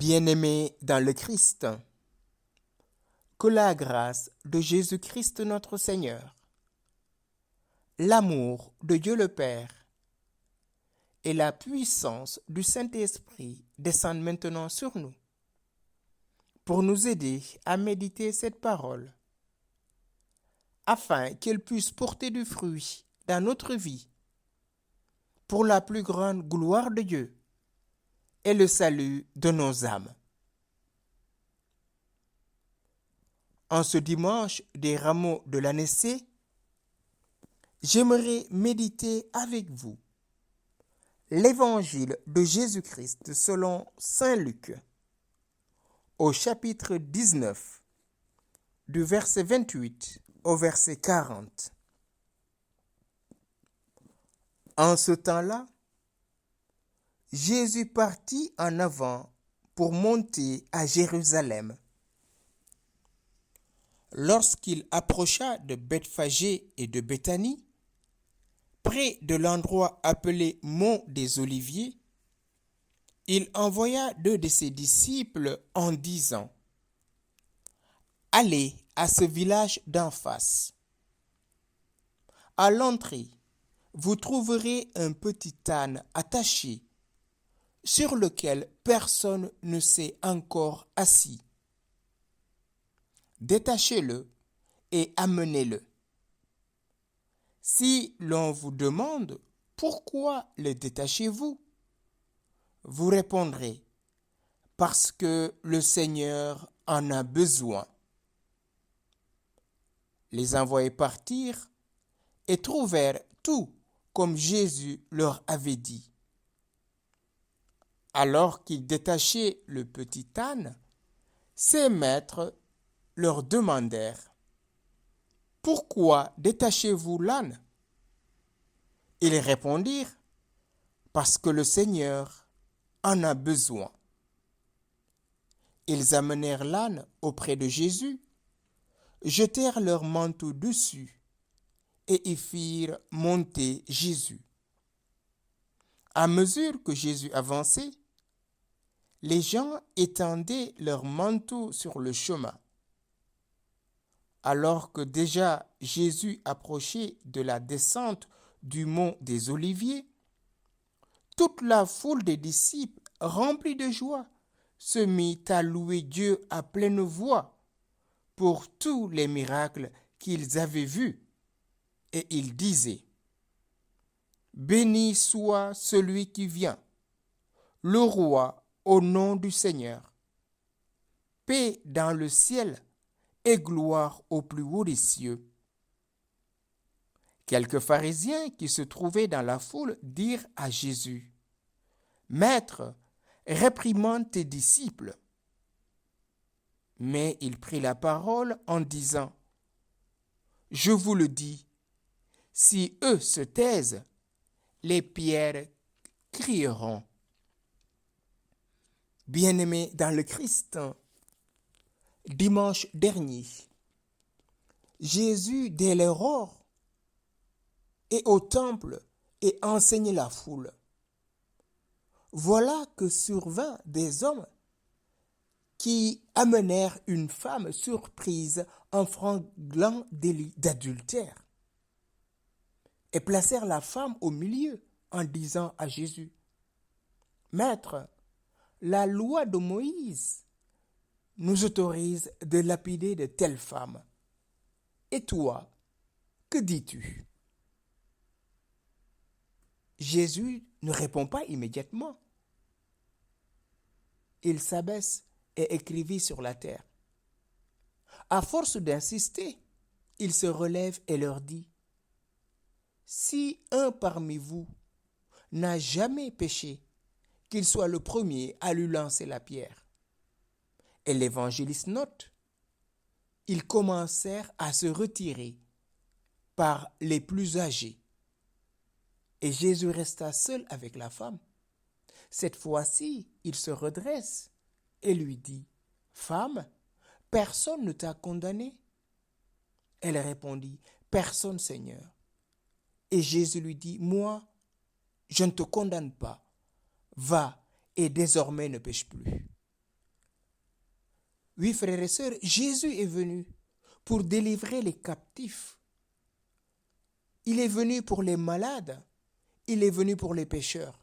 Bien-aimés dans le Christ, que la grâce de Jésus-Christ notre Seigneur, l'amour de Dieu le Père et la puissance du Saint-Esprit descendent maintenant sur nous pour nous aider à méditer cette parole, afin qu'elle puisse porter du fruit dans notre vie pour la plus grande gloire de Dieu et le salut de nos âmes. En ce dimanche des rameaux de l'année C, j'aimerais méditer avec vous l'évangile de Jésus-Christ selon saint Luc, au chapitre 19, du verset 28 au verset 40. En ce temps-là, Jésus partit en avant pour monter à Jérusalem. Lorsqu'il approcha de Bethphagée et de Béthanie, près de l'endroit appelé Mont des Oliviers, il envoya 2 de ses disciples en disant : « Allez à ce village d'en face. À l'entrée, vous trouverez un petit âne attaché, sur lequel personne ne s'est encore assis. Détachez-le et amenez-le. Si l'on vous demande pourquoi le détachez-vous, vous répondrez : parce que le Seigneur en a besoin. Les envoyés partirent et trouvèrent tout comme Jésus leur avait dit. Alors qu'ils détachaient le petit âne, ses maîtres leur demandèrent : « Pourquoi détachez-vous l'âne ?» Ils répondirent : « Parce que le Seigneur en a besoin. » Ils amenèrent l'âne auprès de Jésus, jetèrent leur manteau dessus et y firent monter Jésus. À mesure que Jésus avançait, les gens étendaient leurs manteaux sur le chemin. Alors que déjà Jésus approchait de la descente du mont des Oliviers, toute la foule des disciples, remplie de joie, se mit à louer Dieu à pleine voix pour tous les miracles qu'ils avaient vus. Et ils disaient : « Béni soit celui qui vient, le roi au nom du Seigneur. Paix dans le ciel et gloire au plus haut des cieux. » Quelques pharisiens qui se trouvaient dans la foule dirent à Jésus : « Maître, réprimande tes disciples. » Mais il prit la parole en disant : « Je vous le dis, si eux se taisent, les pierres crieront. » Bien-aimés dans le Christ, dimanche dernier, Jésus, dès l'aurore, est au temple et enseigne la foule. Voilà que survinrent des hommes qui amenèrent une femme surprise en franglant délit d'adultère et placèrent la femme au milieu en disant à Jésus : « Maître, la loi de Moïse nous autorise de lapider de telles femmes. Et toi, que dis-tu ? » Jésus ne répond pas immédiatement. Il s'abaisse et écrivit sur la terre. À force d'insister, il se relève et leur dit : « Si un parmi vous n'a jamais péché, qu'il soit le premier à lui lancer la pierre. » Et l'évangéliste note : ils commencèrent à se retirer par les plus âgés. Et Jésus resta seul avec la femme. Cette fois-ci, il se redresse et lui dit : « Femme, personne ne t'a condamné ? » Elle répondit : « Personne, Seigneur. » Et Jésus lui dit : « Moi, je ne te condamne pas. Va et désormais ne pêche plus. » Oui, frères et sœurs, Jésus est venu pour délivrer les captifs. Il est venu pour les malades. Il est venu pour les pécheurs.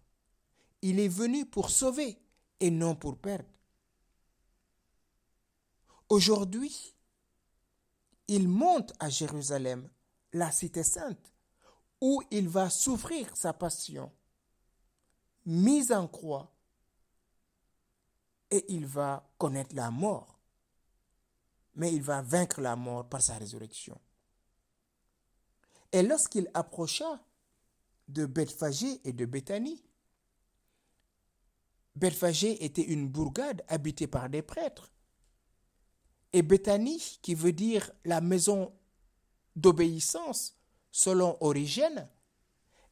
Il est venu pour sauver et non pour perdre. Aujourd'hui, il monte à Jérusalem, la cité sainte, où il va souffrir sa passion, mise en croix, et il va connaître la mort. Mais il va vaincre la mort par sa résurrection. Et lorsqu'il approcha de Bethphagée et de Béthanie, Bethphagée était une bourgade habitée par des prêtres. Et Béthanie, qui veut dire la maison d'obéissance, selon Origène,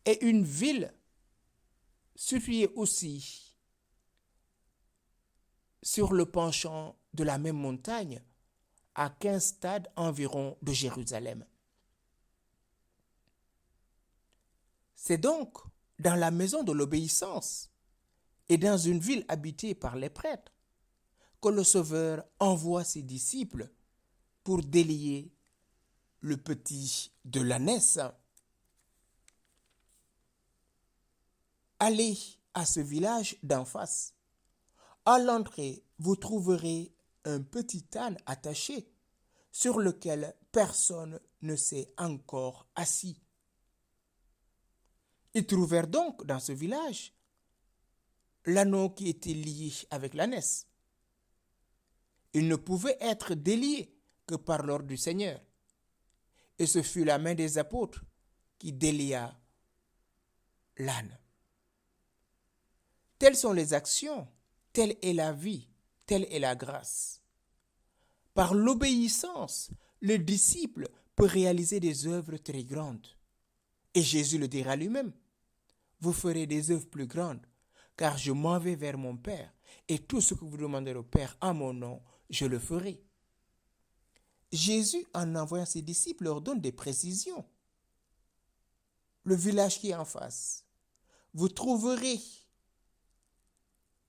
est une ville située aussi sur le penchant de la même montagne, à 15 stades environ de Jérusalem. C'est donc dans la maison de l'obéissance et dans une ville habitée par les prêtres que le Sauveur envoie ses disciples pour délier le petit de l'ânesse. Allez à ce village d'en face. À l'entrée, vous trouverez un petit âne attaché sur lequel personne ne s'est encore assis. Ils trouvèrent donc dans ce village l'anneau qui était lié avec l'ânesse. Il ne pouvait être délié que par l'ordre du Seigneur. Et ce fut la main des apôtres qui délia l'âne. Telles sont les actions, telle est la vie, telle est la grâce. Par l'obéissance, le disciple peut réaliser des œuvres très grandes. Et Jésus le dira lui-même, vous ferez des œuvres plus grandes, car je m'en vais vers mon Père, et tout ce que vous demanderez au Père en mon nom, je le ferai. Jésus, en envoyant ses disciples, leur donne des précisions. Le village qui est en face, vous trouverez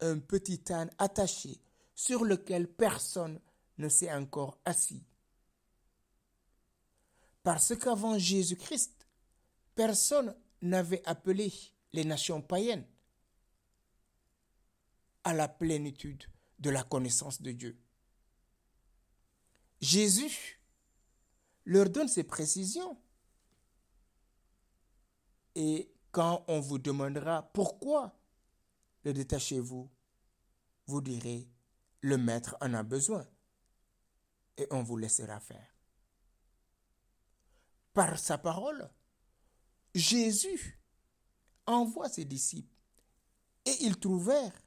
un petit âne attaché sur lequel personne ne s'est encore assis. Parce qu'avant Jésus-Christ, personne n'avait appelé les nations païennes à la plénitude de la connaissance de Dieu. Jésus leur donne ces précisions. Et quand on vous demandera pourquoi le détachez-vous, vous direz, le maître en a besoin. Et on vous laissera faire. Par sa parole, Jésus envoie ses disciples et ils trouvèrent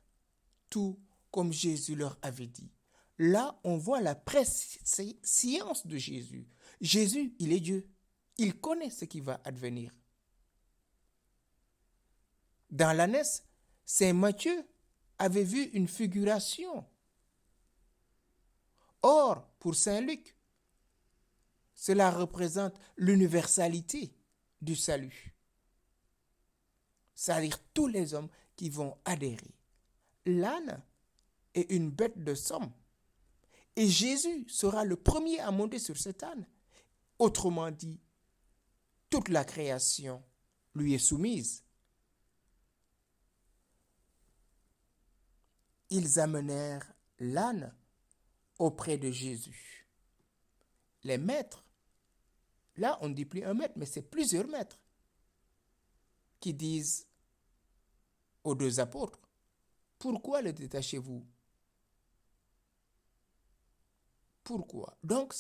tout comme Jésus leur avait dit. Là, on voit la préscience de Jésus. Jésus, il est Dieu. Il connaît ce qui va advenir. Dans l'ânesse, Saint Matthieu avait vu une figuration. Or, pour Saint Luc, cela représente l'universalité du salut. C'est-à-dire tous les hommes qui vont adhérer. L'âne est une bête de somme. Et Jésus sera le premier à monter sur cet âne. Autrement dit, toute la création lui est soumise. Ils amenèrent l'âne auprès de Jésus. Les maîtres, là on ne dit plus un maître, mais c'est plusieurs maîtres qui disent aux deux apôtres, pourquoi le détachez-vous? Pourquoi? Donc,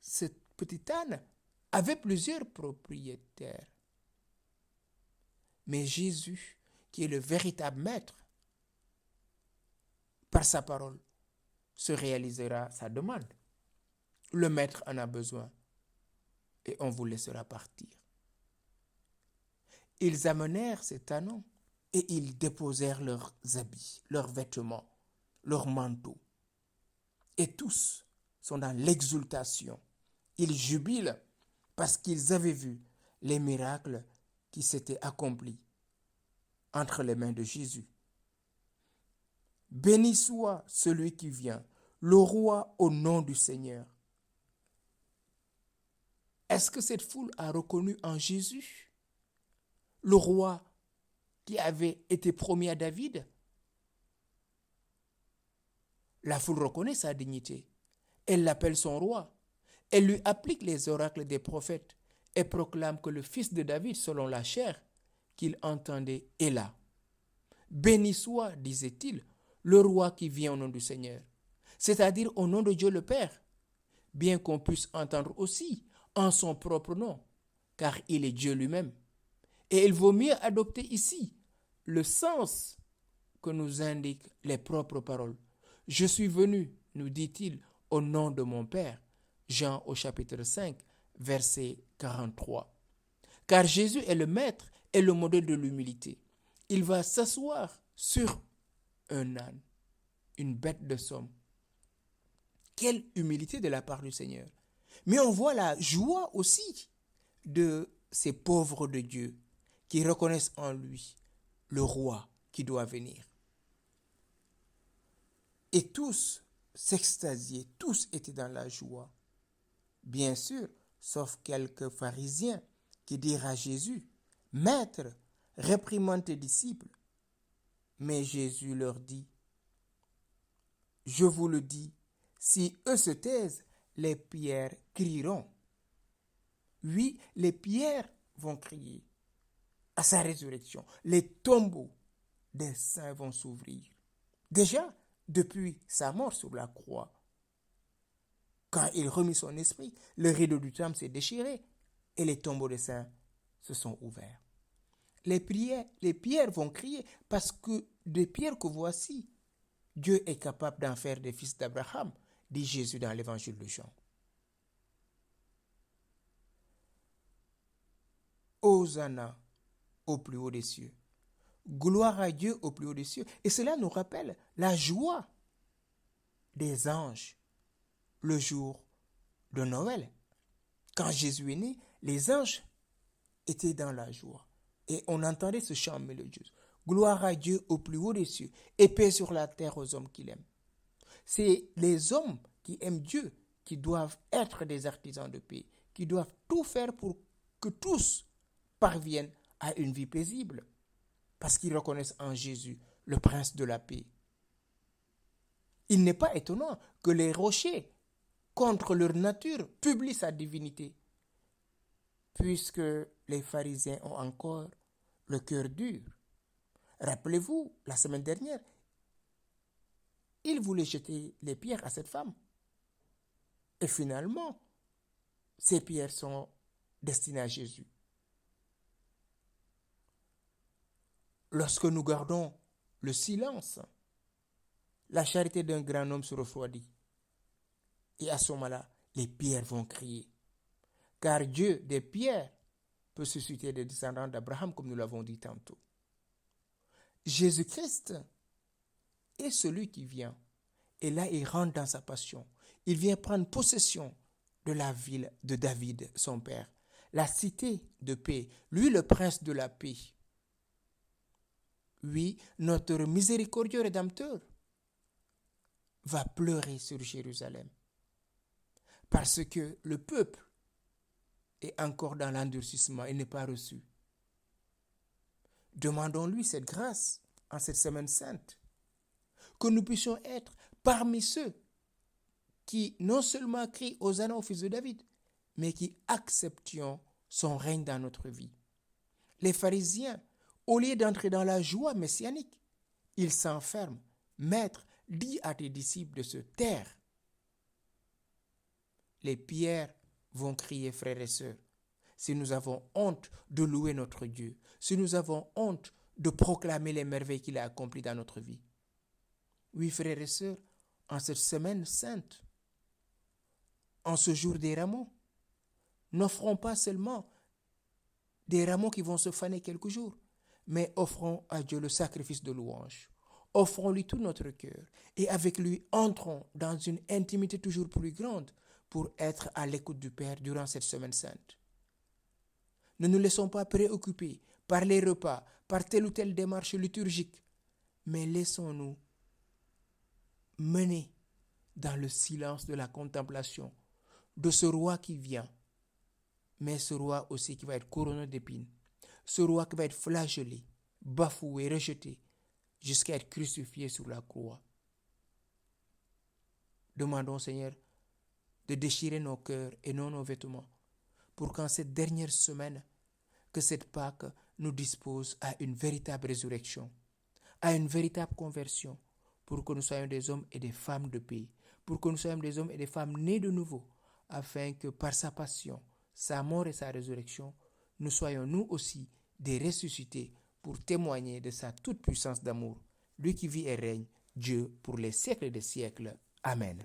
ce petit âne avait plusieurs propriétaires. Mais Jésus, qui est le véritable maître, par sa parole, se réalisera sa demande. Le maître en a besoin et on vous laissera partir. Ils amenèrent cet âne et ils déposèrent leurs habits, leurs vêtements, leurs manteaux. Et tous sont dans l'exultation. Ils jubilent parce qu'ils avaient vu les miracles qui s'étaient accomplis entre les mains de Jésus. Béni soit celui qui vient, le roi au nom du Seigneur. Est-ce que cette foule a reconnu en Jésus le roi qui avait été promis à David? La foule reconnaît sa dignité. Elle l'appelle son roi. Elle lui applique les oracles des prophètes et proclame que le fils de David, selon la chair qu'il entendait, est là. Béni soit, disait-il, le roi qui vient au nom du Seigneur, c'est-à-dire au nom de Dieu le Père, bien qu'on puisse entendre aussi en son propre nom, car il est Dieu lui-même. Et il vaut mieux adopter ici le sens que nous indiquent les propres paroles. Je suis venu, nous dit-il, au nom de mon Père. Jean au chapitre 5, verset 43. Car Jésus est le maître et le modèle de l'humilité. Il va s'asseoir sur un âne, une bête de somme. Quelle humilité de la part du Seigneur. Mais on voit la joie aussi de ces pauvres de Dieu qui reconnaissent en lui le roi qui doit venir. Et tous s'extasiaient, tous étaient dans la joie. Bien sûr, sauf quelques pharisiens qui dirent à Jésus, « Maître, réprimande tes disciples. » Mais Jésus leur dit, « Je vous le dis, si eux se taisent, les pierres crieront. » Oui, les pierres vont crier à sa résurrection. Les tombeaux des saints vont s'ouvrir. Déjà, depuis sa mort sur la croix, quand il remit son esprit, le rideau du temple s'est déchiré et les tombeaux des saints se sont ouverts. Les pierres vont crier parce que des pierres que voici, Dieu est capable d'en faire des fils d'Abraham, dit Jésus dans l'évangile de Jean. Hosanna au plus haut des cieux. Gloire à Dieu au plus haut des cieux. Et cela nous rappelle la joie des anges le jour de Noël. Quand Jésus est né, les anges étaient dans la joie. Et on entendait ce chant mélodieux. Gloire à Dieu au plus haut des cieux et paix sur la terre aux hommes qu'il aime. C'est les hommes qui aiment Dieu qui doivent être des artisans de paix, qui doivent tout faire pour que tous parviennent à une vie paisible, parce qu'ils reconnaissent en Jésus le prince de la paix. Il n'est pas étonnant que les rochers, contre leur nature, publient sa divinité, puisque les pharisiens ont encore le cœur dur. Rappelez-vous, la semaine dernière, ils voulaient jeter les pierres à cette femme. Et finalement, ces pierres sont destinées à Jésus. Lorsque nous gardons le silence, la charité d'un grand homme se refroidit. Et à ce moment-là, les pierres vont crier. Car Dieu, des pierres, peut susciter des descendants d'Abraham, comme nous l'avons dit tantôt. Jésus-Christ est celui qui vient. Et là, il rentre dans sa passion. Il vient prendre possession de la ville de David, son père. La cité de paix. Lui, le prince de la paix. Oui, notre miséricordieux Rédempteur va pleurer sur Jérusalem. Parce que le peuple est encore dans l'endurcissement et n'est pas reçu. Demandons-lui cette grâce en cette semaine sainte. Que nous puissions être parmi ceux qui non seulement crient Hosanna au fils de David, mais qui acceptions son règne dans notre vie. Les pharisiens, au lieu d'entrer dans la joie messianique, ils s'enferment. Maître, dis à tes disciples de se taire. Les pierres vont crier, frères et sœurs, si nous avons honte de louer notre Dieu, si nous avons honte de proclamer les merveilles qu'il a accomplies dans notre vie. Oui, frères et sœurs, en cette semaine sainte, en ce jour des rameaux, n'offrons pas seulement des rameaux qui vont se faner quelques jours, mais offrons à Dieu le sacrifice de louange. Offrons-lui tout notre cœur et avec lui entrons dans une intimité toujours plus grande pour être à l'écoute du Père durant cette semaine sainte. Ne nous laissons pas préoccuper par les repas, par telle ou telle démarche liturgique, mais laissons-nous mener dans le silence de la contemplation de ce roi qui vient, mais ce roi aussi qui va être couronné d'épines, ce roi qui va être flagellé, bafoué, rejeté, jusqu'à être crucifié sur la croix. Demandons, Seigneur, de déchirer nos cœurs et non nos vêtements, pour qu'en cette dernière semaine, que cette Pâque nous dispose à une véritable résurrection, à une véritable conversion, pour que nous soyons des hommes et des femmes de paix, pour que nous soyons des hommes et des femmes nés de nouveau, afin que par sa passion, sa mort et sa résurrection, nous soyons nous aussi des ressuscités pour témoigner de sa toute puissance d'amour, lui qui vit et règne, Dieu pour les siècles des siècles. Amen.